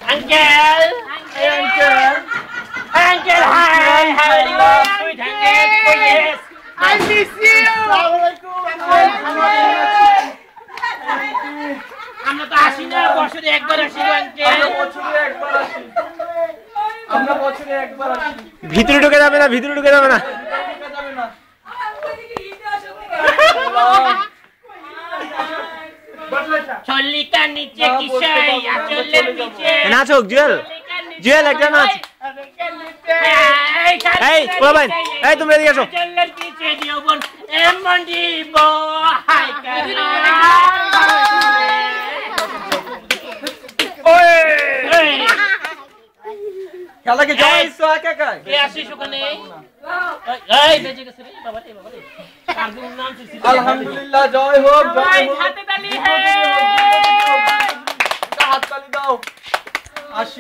Uncle! Hey, Uncle! Uncle, hi! How are you? Sweet Uncle! Oh, yes! I miss you! আমরা তো আসি না বছরে একবার আসি আঙ্কেল আমরা বছরে একবার আসি ভিতরে ঢুকে যাবে না চল্লিকা নিচে কিসাই আচলের নিচে নাচক জুয়েল একটা নাচ এই বাবাই এই তুমি এদিকে আসো চল্লের নিচে দিও বোন এমন দিব হাই কানা খেলা কি যাইছো কাকা কে আসিস ওখানে এই বেজে গেছে রে বাবা রে কারগুন নাম আলহামদুলিল্লাহ জয় হোক হাতে তালি হে হাত তালি দাও